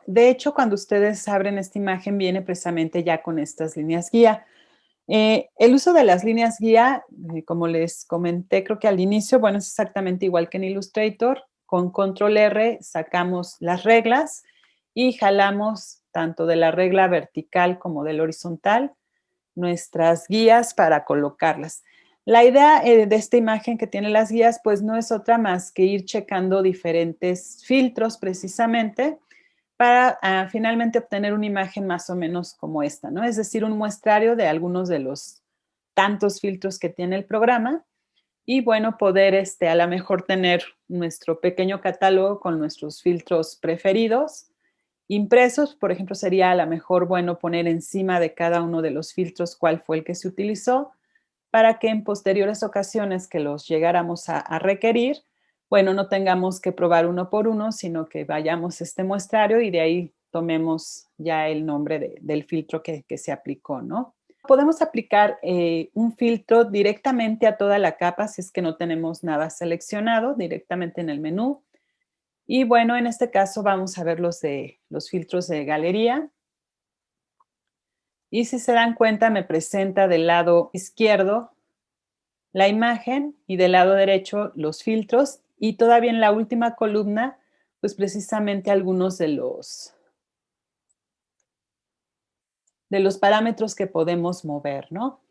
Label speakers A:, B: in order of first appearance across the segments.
A: de hecho, cuando ustedes abren esta imagen, viene precisamente ya con estas líneas guía. El uso de las líneas guía, como les comenté, creo que al inicio, bueno, es exactamente igual que en Illustrator. Con Control R sacamos las reglas y jalamos tanto de la regla vertical como del horizontal nuestras guías para colocarlas. La idea de esta imagen que tiene las guías, pues no es otra más que ir checando diferentes filtros precisamente para finalmente obtener una imagen más o menos como esta, ¿no? Es decir, un muestrario de algunos de los tantos filtros que tiene el programa y bueno, poder a lo mejor tener nuestro pequeño catálogo con nuestros filtros preferidos impresos. Por ejemplo, sería a lo mejor bueno poner encima de cada uno de los filtros cuál fue el que se utilizó para que en posteriores ocasiones que los llegáramos a requerir, bueno, no tengamos que probar uno por uno, sino que vayamos a este muestrario y de ahí tomemos ya el nombre del filtro que se aplicó, ¿no? Podemos aplicar un filtro directamente a toda la capa si es que no tenemos nada seleccionado, directamente en el menú. Y bueno, en este caso vamos a ver los filtros de galería. Y si se dan cuenta, me presenta del lado izquierdo la imagen y del lado derecho los filtros y todavía en la última columna, pues precisamente algunos de los parámetros que podemos mover, ¿no?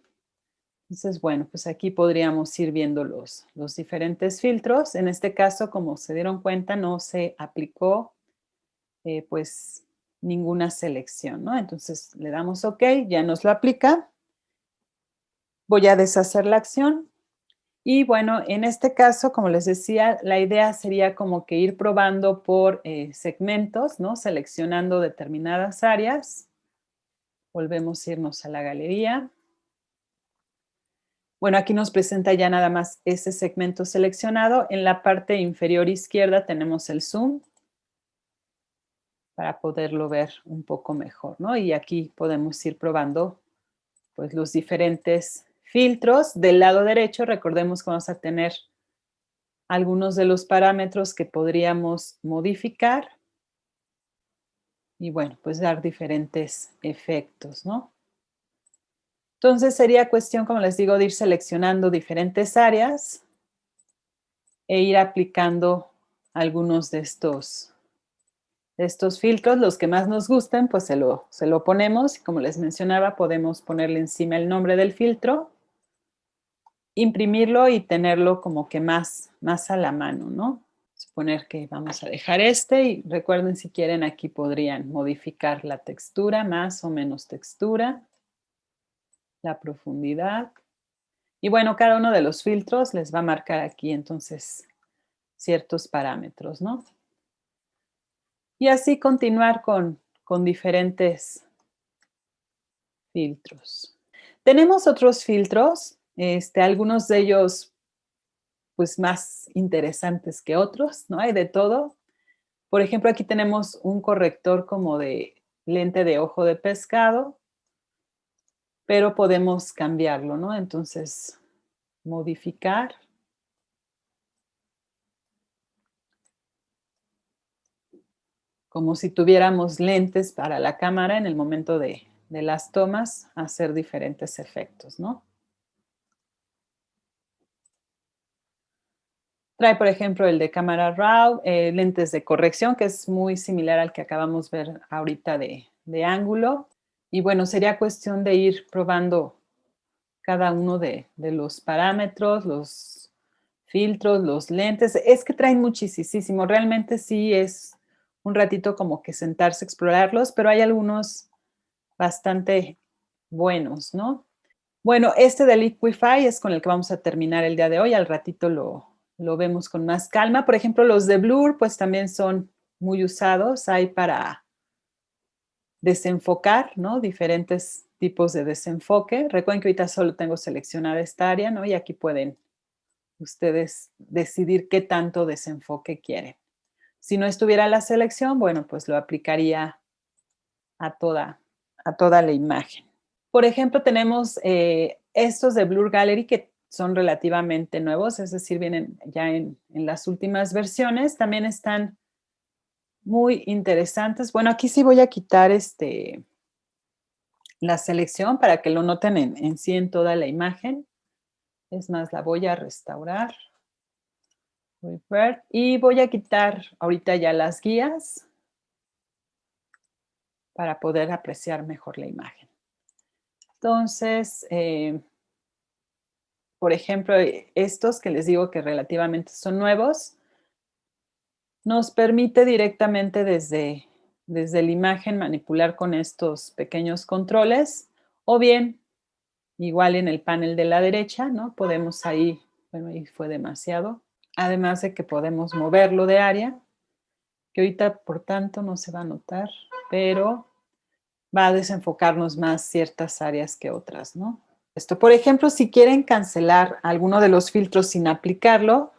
A: Entonces, bueno, pues aquí podríamos ir viendo los diferentes filtros. En este caso, como se dieron cuenta, no se aplicó pues ninguna selección, ¿no? Entonces le damos OK, ya nos lo aplica. Voy a deshacer la acción. Y bueno, en este caso, como les decía, la idea sería como que ir probando por segmentos, ¿no? Seleccionando determinadas áreas. Volvemos a irnos a la galería. Bueno, aquí nos presenta ya nada más ese segmento seleccionado. En la parte inferior izquierda tenemos el zoom para poderlo ver un poco mejor, ¿no? Y aquí podemos ir probando pues los diferentes filtros. Del lado derecho, recordemos que vamos a tener algunos de los parámetros que podríamos modificar y bueno, pues dar diferentes efectos, ¿no? Entonces sería cuestión, como les digo, de ir seleccionando diferentes áreas e ir aplicando algunos de estos filtros. Los que más nos gusten, pues se lo ponemos y como les mencionaba, podemos ponerle encima el nombre del filtro, imprimirlo y tenerlo como que más a la mano, ¿no? Suponer que vamos a dejar y recuerden si quieren aquí podrían modificar la textura, más o menos textura, la profundidad. Y bueno, cada uno de los filtros les va a marcar aquí entonces ciertos parámetros, ¿no? Y así continuar con diferentes filtros. Tenemos otros filtros, algunos de ellos pues más interesantes que otros, ¿no? Hay de todo. Por ejemplo, aquí tenemos un corrector como de lente de ojo de pescado, pero podemos cambiarlo, ¿no? Entonces, modificar. Como si tuviéramos lentes para la cámara en el momento de las tomas, hacer diferentes efectos, ¿no? Trae, por ejemplo, el de cámara RAW, lentes de corrección, que es muy similar al que acabamos de ver ahorita de ángulo. Y bueno, sería cuestión de ir probando cada uno de los parámetros, los filtros, los lentes. Es que traen muchísimo. Realmente sí es un ratito como que sentarse a explorarlos, pero hay algunos bastante buenos, ¿no? Bueno, este de Liquify es con el que vamos a terminar el día de hoy. Al ratito lo vemos con más calma. Por ejemplo, los de Blur, pues también son muy usados. Hay para desenfocar, ¿no? Diferentes tipos de desenfoque. Recuerden que ahorita solo tengo seleccionada esta área, ¿no? Y aquí pueden ustedes decidir qué tanto desenfoque quieren. Si no estuviera la selección, bueno, pues lo aplicaría a toda la imagen. Por ejemplo, tenemos estos de Blur Gallery que son relativamente nuevos, es decir, vienen ya en las últimas versiones. También están muy interesantes. Bueno, aquí sí voy a quitar la selección para que lo noten en sí en toda la imagen. Es más, la voy a restaurar. Revert, y voy a quitar ahorita ya las guías para poder apreciar mejor la imagen. Entonces, por ejemplo, estos que les digo que relativamente son nuevos, nos permite directamente desde la imagen manipular con estos pequeños controles o bien igual en el panel de la derecha, ¿no? Podemos ahí, bueno, ahí fue demasiado. Además de que podemos moverlo de área, que ahorita por tanto no se va a notar, pero va a desenfocarnos más ciertas áreas que otras, ¿no? Esto, por ejemplo, si quieren cancelar alguno de los filtros sin aplicarlo,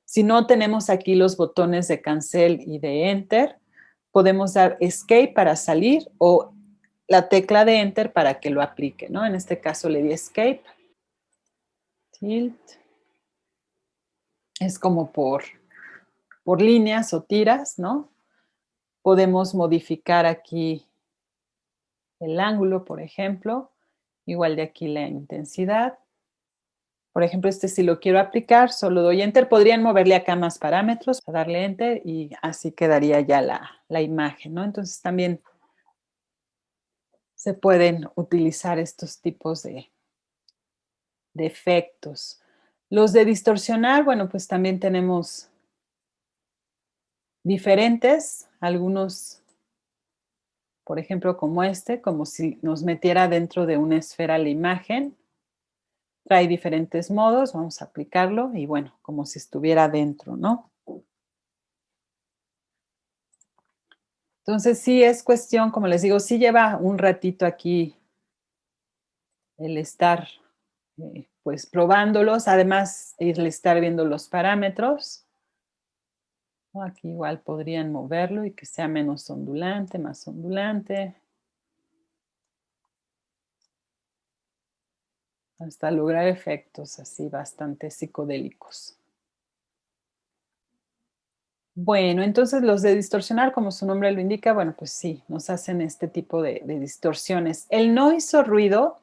A: si no tenemos aquí los botones de cancel y de enter, podemos dar escape para salir o la tecla de enter para que lo aplique, ¿no? En este caso le di escape. Tilt. Es como por líneas o tiras, ¿no? Podemos modificar aquí el ángulo, por ejemplo, igual de aquí la intensidad. Por ejemplo, si lo quiero aplicar, solo doy enter. Podrían moverle acá más parámetros, darle enter y así quedaría ya la imagen, ¿no? Entonces también se pueden utilizar estos tipos de efectos. Los de distorsionar, bueno, pues también tenemos diferentes, algunos, por ejemplo, como como si nos metiera dentro de una esfera la imagen. Trae diferentes modos, vamos a aplicarlo y bueno, como si estuviera dentro, ¿no? Entonces sí es cuestión, como les digo, sí lleva un ratito aquí el estar pues probándolos, además el estar viendo los parámetros. ¿No? Aquí igual podrían moverlo y que sea menos ondulante, más ondulante. Hasta lograr efectos así bastante psicodélicos. Bueno, entonces los de distorsionar, como su nombre lo indica, bueno, pues sí, nos hacen este tipo de distorsiones. El noise o ruido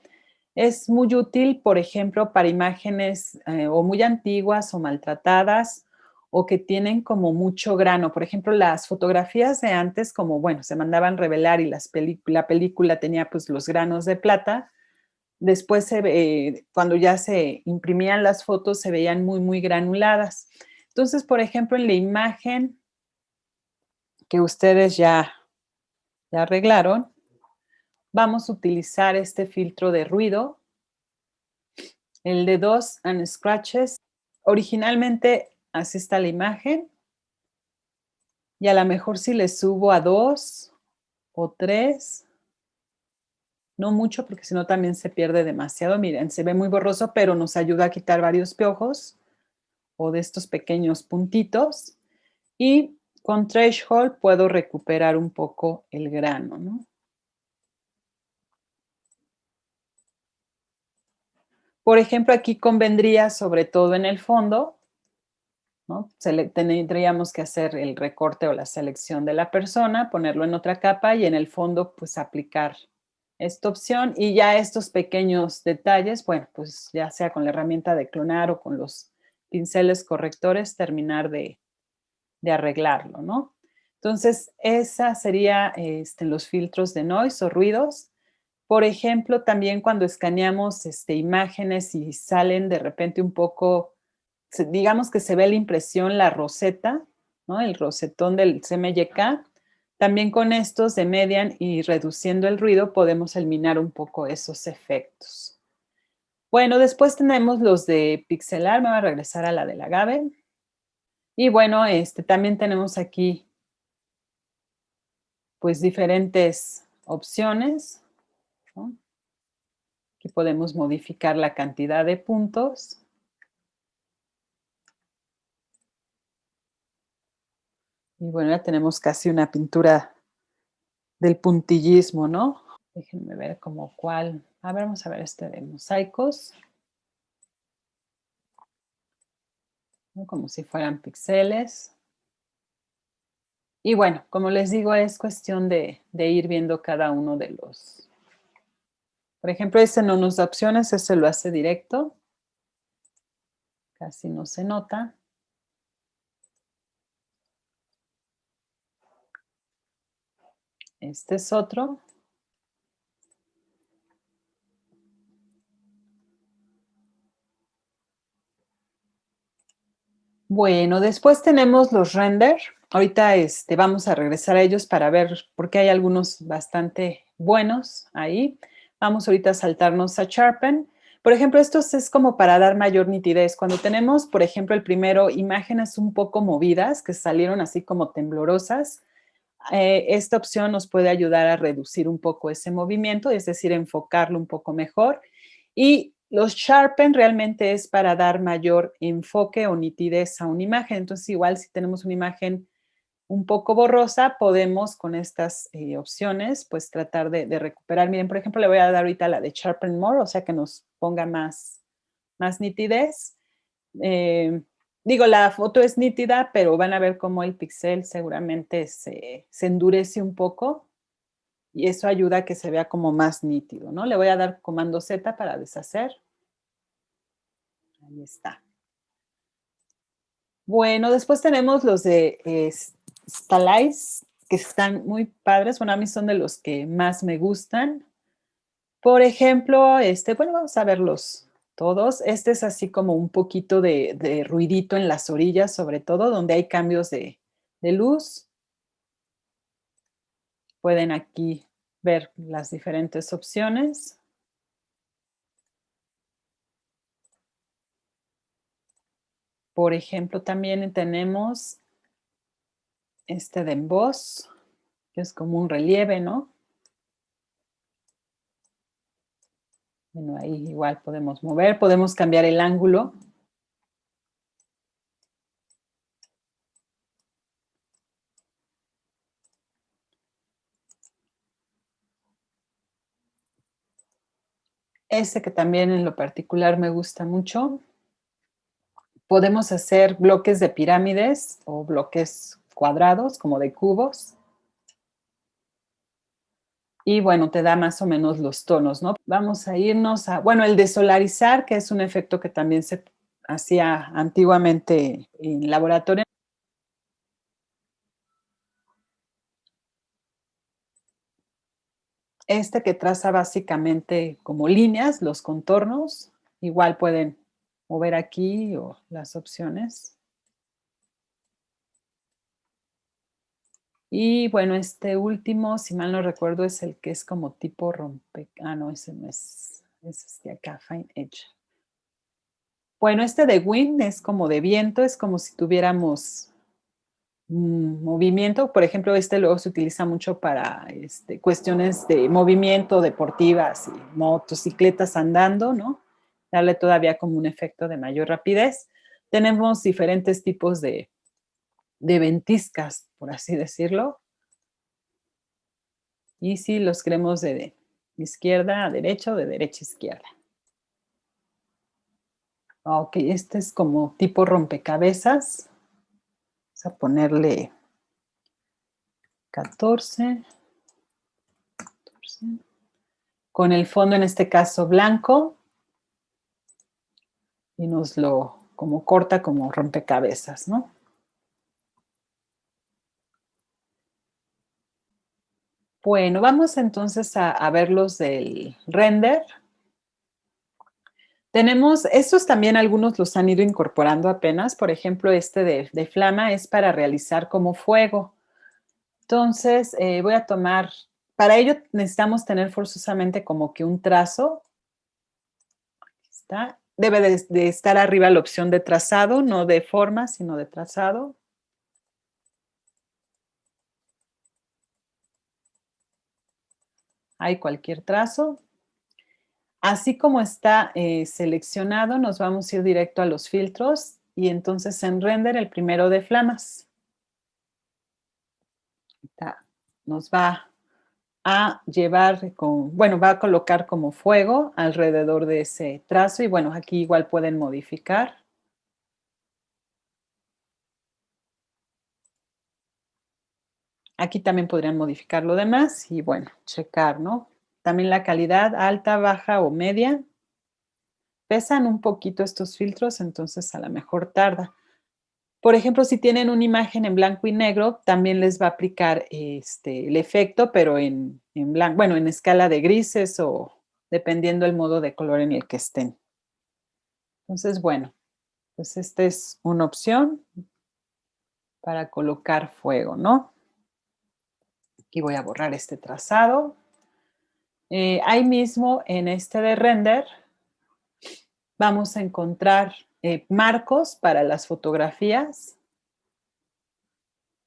A: es muy útil, por ejemplo, para imágenes o muy antiguas o maltratadas o que tienen como mucho grano. Por ejemplo, las fotografías de antes, como, bueno, se mandaban revelar y la película tenía pues los granos de plata. Después, cuando ya se imprimían las fotos, se veían muy, muy granuladas. Entonces, por ejemplo, en la imagen que ustedes ya arreglaron, vamos a utilizar este filtro de ruido, el de Dust and Scratches. Originalmente así está la imagen y a lo mejor si le subo a 2 o 3, no mucho porque si no también se pierde demasiado. Miren, se ve muy borroso, pero nos ayuda a quitar varios piojos o de estos pequeños puntitos. Y con Threshold puedo recuperar un poco el grano, ¿no? Por ejemplo, aquí convendría, sobre todo en el fondo, ¿no? Tendríamos que hacer el recorte o la selección de la persona, ponerlo en otra capa y en el fondo, pues aplicar esta opción y ya estos pequeños detalles, bueno, pues ya sea con la herramienta de clonar o con los pinceles correctores, terminar de arreglarlo, ¿no? Entonces, esa sería los filtros de noise o ruidos. Por ejemplo, también cuando escaneamos imágenes y salen de repente un poco, digamos que se ve la impresión, la roseta, ¿no? El rosetón del CMYK. También con estos de median y reduciendo el ruido podemos eliminar un poco esos efectos. Bueno, después tenemos los de pixelar, me va a regresar a la del agave. Y bueno, también tenemos aquí pues diferentes opciones, ¿no? Aquí podemos modificar la cantidad de puntos. Y bueno, ya tenemos casi una pintura del puntillismo, ¿no? Déjenme ver como cuál. A ver, vamos a ver este de mosaicos, ¿no? Como si fueran píxeles. Y bueno, como les digo, es cuestión de ir viendo cada uno de los. Por ejemplo, este no nos da opciones, este lo hace directo. Casi no se nota. Este es otro. Bueno, después tenemos los render. Ahorita vamos a regresar a ellos para ver, porque hay algunos bastante buenos ahí. Vamos ahorita a saltarnos a Sharpen. Por ejemplo, estos es como para dar mayor nitidez. Cuando tenemos, por ejemplo, el primero, imágenes un poco movidas, que salieron así como temblorosas, esta opción nos puede ayudar a reducir un poco ese movimiento, es decir, enfocarlo un poco mejor. Y los sharpen realmente es para dar mayor enfoque o nitidez a una imagen. Entonces, igual si tenemos una imagen un poco borrosa, podemos con estas opciones, pues tratar de recuperar. Miren, por ejemplo, le voy a dar ahorita la de Sharpen More, o sea que nos ponga más nitidez. Eh, Digo, la foto es nítida, pero van a ver cómo el pixel seguramente se endurece un poco y eso ayuda a que se vea como más nítido, ¿no? Le voy a dar comando Z para deshacer. Ahí está. Bueno, después tenemos los de Stylize, que están muy padres. Bueno, a mí son de los que más me gustan. Por ejemplo, bueno, vamos a verlos todos. Este es así como un poquito de ruidito en las orillas, sobre todo, donde hay cambios de luz. Pueden aquí ver las diferentes opciones. Por ejemplo, también tenemos este de emboss, que es como un relieve, ¿no? Bueno, ahí igual podemos mover, podemos cambiar el ángulo. Este que también en lo particular me gusta mucho. Podemos hacer bloques de pirámides o bloques cuadrados, como de cubos. Y bueno, te da más o menos los tonos, ¿no? Vamos a irnos a, bueno, el desolarizar, que es un efecto que también se hacía antiguamente en laboratorio. Este que traza básicamente como líneas, los contornos, igual pueden mover aquí o las opciones. Y bueno, este último, si mal no recuerdo, es el que es como tipo rompe. Ah, no, ese no es. Es este acá, Fine Edge. Bueno, este de wind es como de viento, es como si tuviéramos movimiento. Por ejemplo, este luego se utiliza mucho para cuestiones de movimiento, deportivas y motocicletas andando, ¿no? Darle todavía como un efecto de mayor rapidez. Tenemos diferentes tipos de ventiscas, por así decirlo. Y si los queremos de izquierda a derecha o de derecha a izquierda. Ok, este es como tipo rompecabezas. Vamos a ponerle 14, 14. Con el fondo en este caso blanco y nos lo como corta como rompecabezas, ¿no? Bueno, vamos entonces a ver los del render. Tenemos, estos también algunos los han ido incorporando apenas, por ejemplo, este de flama es para realizar como fuego. Entonces, voy a tomar, para ello necesitamos tener forzosamente como que un trazo. Aquí está. Debe de estar arriba la opción de trazado, no de forma, sino de trazado. Hay cualquier trazo. Así como está seleccionado, nos vamos a ir directo a los filtros y entonces en render el primero de flamas. Nos va a llevar con, bueno, va a colocar como fuego alrededor de ese trazo y bueno, aquí igual pueden modificar. Aquí también podrían modificar lo demás y bueno, checar, ¿no? También la calidad alta, baja o media. Pesan un poquito estos filtros, entonces a lo mejor tarda. Por ejemplo, si tienen una imagen en blanco y negro, también les va a aplicar el efecto, pero en blanco, bueno, en escala de grises o dependiendo el modo de color en el que estén. Entonces, bueno, pues esta es una opción para colocar fuego, ¿no? Aquí voy a borrar este trazado. Ahí mismo en este de render vamos a encontrar marcos para las fotografías.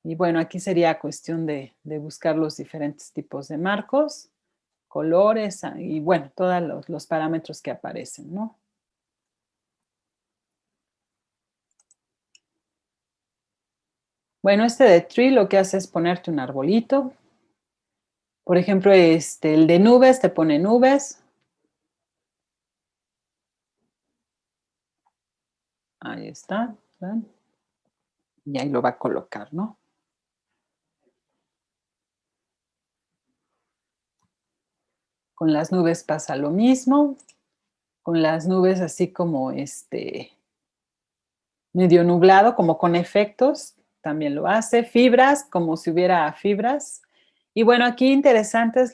A: Y bueno, aquí sería cuestión de buscar los diferentes tipos de marcos, colores y bueno, todos los parámetros que aparecen, ¿no? Bueno, este de tree lo que hace es ponerte un arbolito. Por ejemplo, el de nubes te pone nubes. Ahí está. ¿Ven? Y ahí lo va a colocar, ¿no? Con las nubes pasa lo mismo. Con las nubes así como medio nublado, como con efectos, también lo hace. Fibras, como si hubiera fibras. Y bueno, aquí interesantes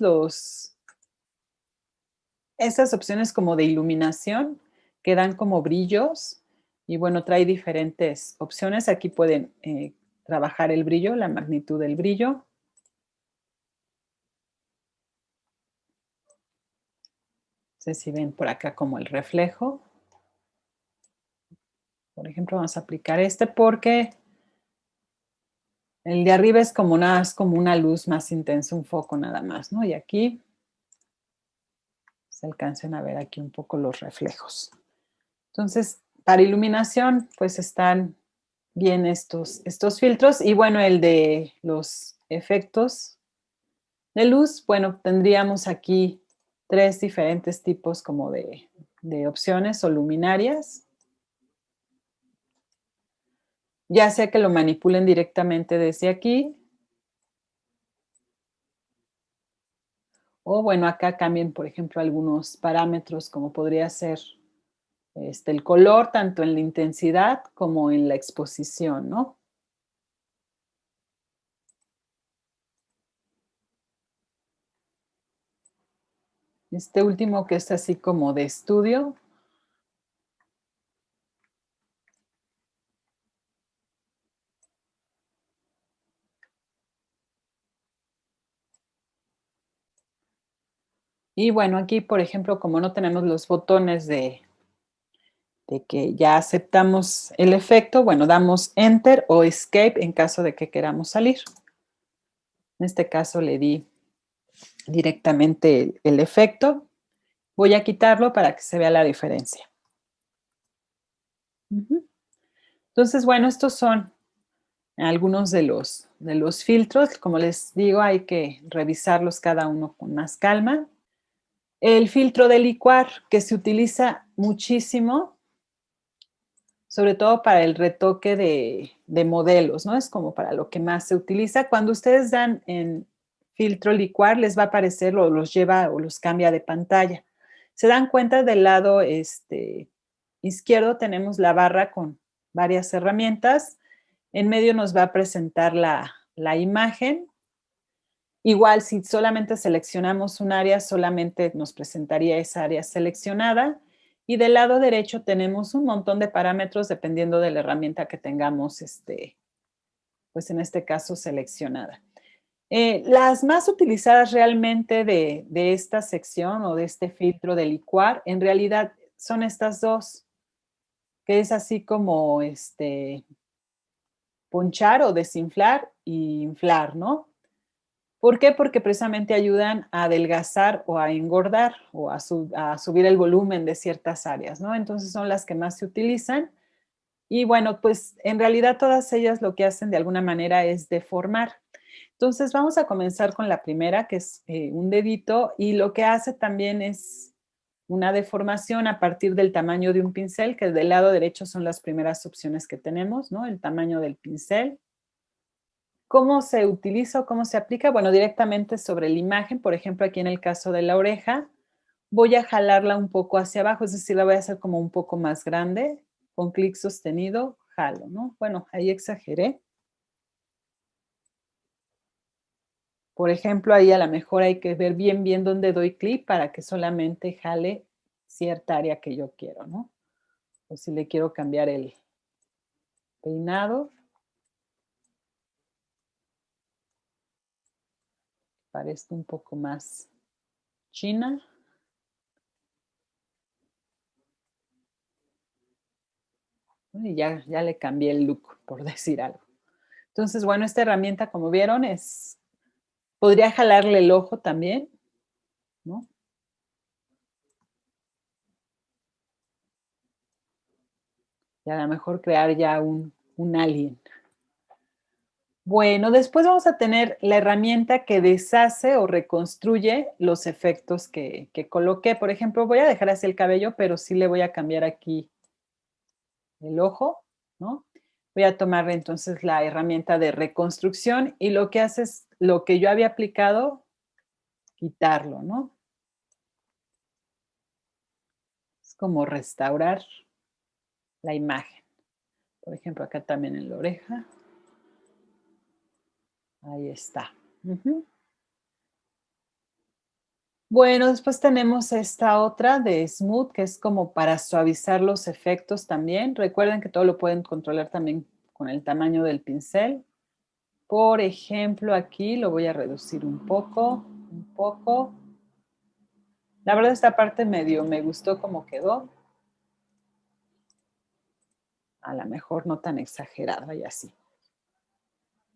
A: estas opciones como de iluminación que dan como brillos. Y bueno, trae diferentes opciones. Aquí pueden trabajar el brillo, la magnitud del brillo. No sé si ven por acá como el reflejo. Por ejemplo, vamos a aplicar este porque el de arriba es como una luz más intensa, un foco nada más, ¿no? Y aquí se alcanzan a ver aquí un poco los reflejos. Entonces, para iluminación, pues están bien estos filtros. Y bueno, el de los efectos de luz, bueno, tendríamos aquí 3 diferentes tipos como de opciones o luminarias. Ya sea que lo manipulen directamente desde aquí, o bueno, acá cambien, por ejemplo, algunos parámetros como podría ser el color, tanto en la intensidad como en la exposición, ¿no? Este último que es así como de estudio. Y bueno, aquí, por ejemplo, como no tenemos los botones de que ya aceptamos el efecto, bueno, damos Enter o Escape en caso de que queramos salir. En este caso le di directamente el efecto. Voy a quitarlo para que se vea la diferencia. Entonces, bueno, estos son algunos de los filtros. Como les digo, hay que revisarlos cada uno con más calma. El filtro de licuar, que se utiliza muchísimo, sobre todo para el retoque de modelos, ¿no? Es como para lo que más se utiliza. Cuando ustedes dan en filtro licuar, les va a aparecer o los lleva o los cambia de pantalla. Se dan cuenta del lado izquierdo tenemos la barra con varias herramientas. En medio nos va a presentar la imagen. Igual, si solamente seleccionamos un área, solamente nos presentaría esa área seleccionada. Y del lado derecho tenemos un montón de parámetros dependiendo de la herramienta que tengamos, pues en este caso seleccionada. Las más utilizadas realmente de esta sección o de este filtro de licuar, en realidad son estas dos, que es así como ponchar o desinflar y inflar, ¿no? ¿Por qué? Porque precisamente ayudan a adelgazar o a engordar o a subir el volumen de ciertas áreas, ¿no? Entonces son las que más se utilizan. Y bueno, pues en realidad todas ellas lo que hacen de alguna manera es deformar. Entonces vamos a comenzar con la primera, que es un dedito, y lo que hace también es una deformación a partir del tamaño de un pincel, que del lado derecho son las primeras opciones que tenemos, ¿no? El tamaño del pincel. ¿Cómo se utiliza o cómo se aplica? Bueno, directamente sobre la imagen, por ejemplo, aquí en el caso de la oreja, voy a jalarla un poco hacia abajo, es decir, la voy a hacer como un poco más grande, con clic sostenido, jalo, ¿no? Bueno, ahí exageré. Por ejemplo, ahí a lo mejor hay que ver bien, bien dónde doy clic para que solamente jale cierta área que yo quiero, ¿no? O si le quiero cambiar el peinado, parezca un poco más china. Y ya le cambié el look, por decir algo. Entonces, bueno, esta herramienta, como vieron, podría jalarle el ojo también, ¿no? Y a lo mejor crear ya un alien. Bueno, después vamos a tener la herramienta que deshace o reconstruye los efectos que coloqué. Por ejemplo, voy a dejar así el cabello, pero sí le voy a cambiar aquí el ojo, ¿no? Voy a tomar entonces la herramienta de reconstrucción y lo que hace es lo que yo había aplicado, quitarlo, ¿no? Es como restaurar la imagen. Por ejemplo, acá también en la oreja. Ahí está. Ujú. Bueno, después tenemos esta otra de Smooth, que es como para suavizar los efectos también. Recuerden que todo lo pueden controlar también con el tamaño del pincel. Por ejemplo, aquí lo voy a reducir un poco, un poco. La verdad esta parte medio me gustó como quedó. A lo mejor no tan exagerada y así.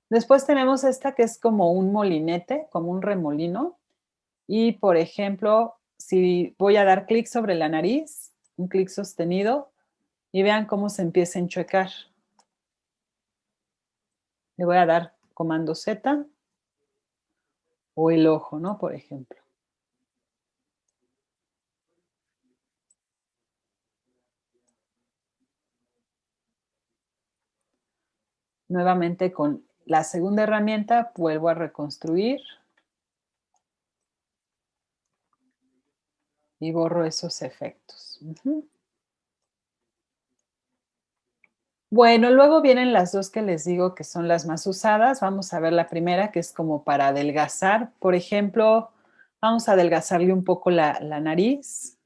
A: Después tenemos esta que es como un molinete, como un remolino. Y, por ejemplo, si voy a dar clic sobre la nariz, un clic sostenido, y vean cómo se empieza a enchuecar. Le voy a dar comando Z o el ojo, ¿no? Por ejemplo. Nuevamente con la segunda herramienta vuelvo a reconstruir y borro esos efectos. Ujú. Bueno, luego vienen las dos que les digo que son las más usadas. Vamos a ver la primera, que es como para adelgazar. Por ejemplo, vamos a adelgazarle un poco la nariz.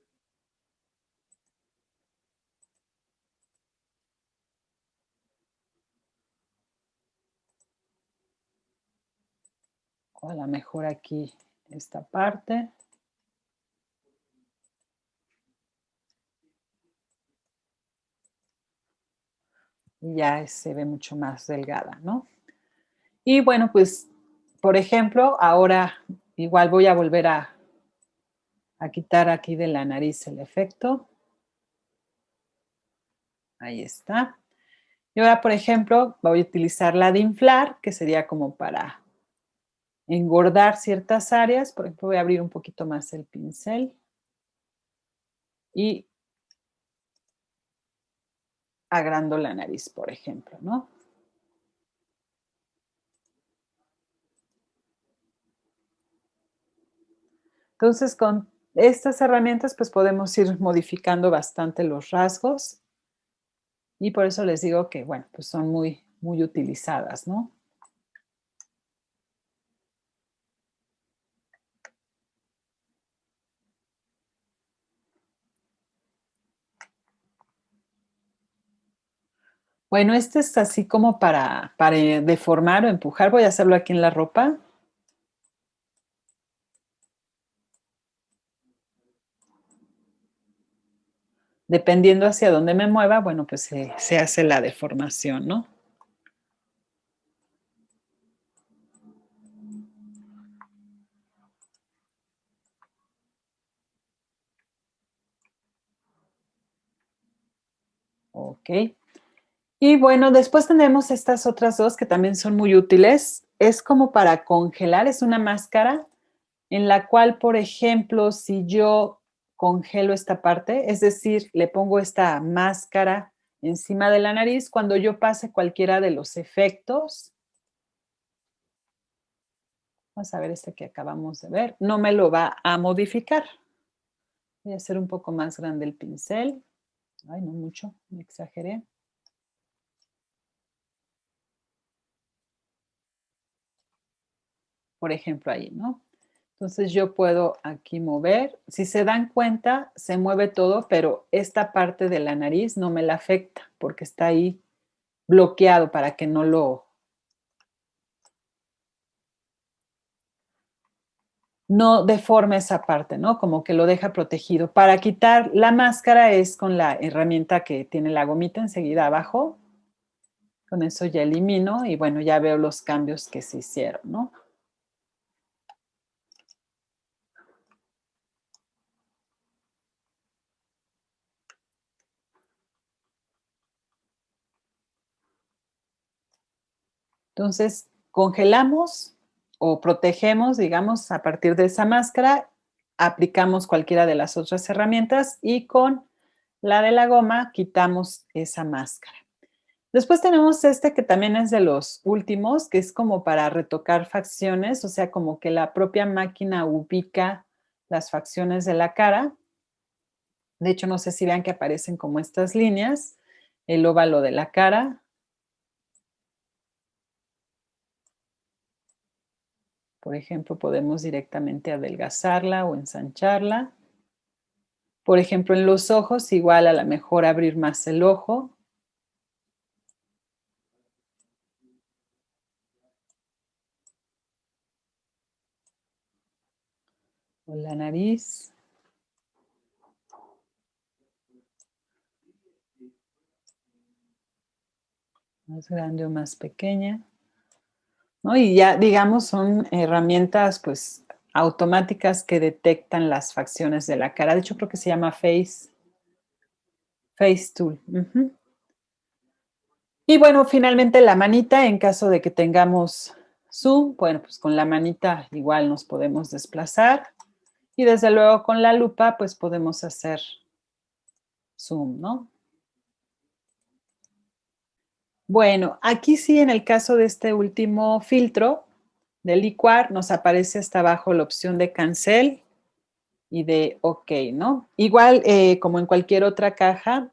A: O a lo mejor aquí esta parte. Y ya se ve mucho más delgada, ¿no? Y bueno, pues, por ejemplo, ahora igual voy a volver a quitar aquí de la nariz el efecto. Ahí está. Y ahora, por ejemplo, voy a utilizar la de inflar, que sería como para engordar ciertas áreas. Por ejemplo, voy a abrir un poquito más el pincel y agrando la nariz, por ejemplo, ¿no? Entonces, con estas herramientas, pues podemos ir modificando bastante los rasgos y por eso les digo que, bueno, pues son muy, muy utilizadas, ¿no? Bueno, este es así como para deformar o empujar. Voy a hacerlo aquí en la ropa. Dependiendo hacia dónde me mueva, bueno, pues se hace la deformación, ¿no? Ok. Y bueno, después tenemos estas otras dos que también son muy útiles. Es como para congelar, es una máscara en la cual, por ejemplo, si yo congelo esta parte, es decir, le pongo esta máscara encima de la nariz, cuando yo pase cualquiera de los efectos, Vamos a ver este que acabamos de ver. No me lo va a modificar. Voy a hacer un poco más grande el pincel. Ay, no mucho, me exageré. Por ejemplo, ahí, ¿no? Entonces yo puedo aquí mover. Si se dan cuenta, se mueve todo, pero esta parte de la nariz no me la afecta porque está ahí bloqueado para que no deforme esa parte, ¿no? Como que lo deja protegido. Para quitar la máscara es con la herramienta que tiene la gomita enseguida abajo. Con eso ya elimino y bueno, ya veo los cambios que se hicieron, ¿no? Entonces, congelamos o protegemos, digamos, a partir de esa máscara, aplicamos cualquiera de las otras herramientas y con la de la goma quitamos esa máscara. Después tenemos este que también es de los últimos, que es como para retocar facciones, o sea, como que la propia máquina ubica las facciones de la cara. De hecho, no sé si vean que aparecen como estas líneas, el óvalo de la cara. Por ejemplo, podemos directamente adelgazarla o ensancharla. Por ejemplo, en los ojos, igual a lo mejor abrir más el ojo. O la nariz. Más grande o más pequeña. ¿No? Y ya, digamos, son herramientas pues automáticas que detectan las facciones de la cara. De hecho, creo que se llama Face Tool. Ujú. Y bueno, finalmente la manita, en caso de que tengamos zoom, bueno, pues con la manita igual nos podemos desplazar. Y desde luego con la lupa, pues podemos hacer zoom, ¿no? Bueno, aquí sí, en el caso de este último filtro de licuar, nos aparece hasta abajo la opción de cancel y de OK, ¿no? Igual, como en cualquier otra caja,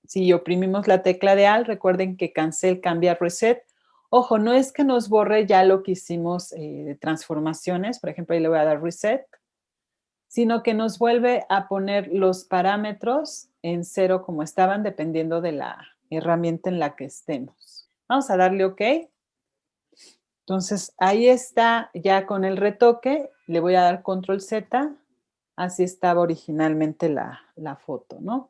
A: si oprimimos la tecla de Alt, recuerden que cancel cambia a reset. Ojo, no es que nos borre ya lo que hicimos de transformaciones, por ejemplo, ahí le voy a dar reset, sino que nos vuelve a poner los parámetros en cero como estaban, dependiendo de la herramienta en la que estemos. Vamos a darle OK. Entonces, ahí está ya con el retoque. Le voy a dar control Z. Así estaba originalmente la foto, ¿no?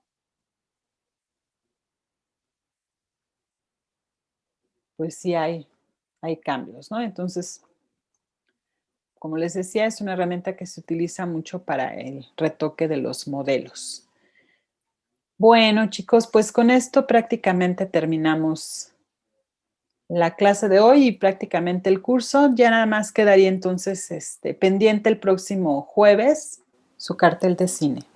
A: Pues sí hay cambios, ¿no? Entonces, como les decía, es una herramienta que se utiliza mucho para el retoque de los modelos. Bueno, chicos, pues con esto prácticamente terminamos la clase de hoy y prácticamente el curso. Ya nada más quedaría entonces pendiente el próximo jueves su cartel de cine.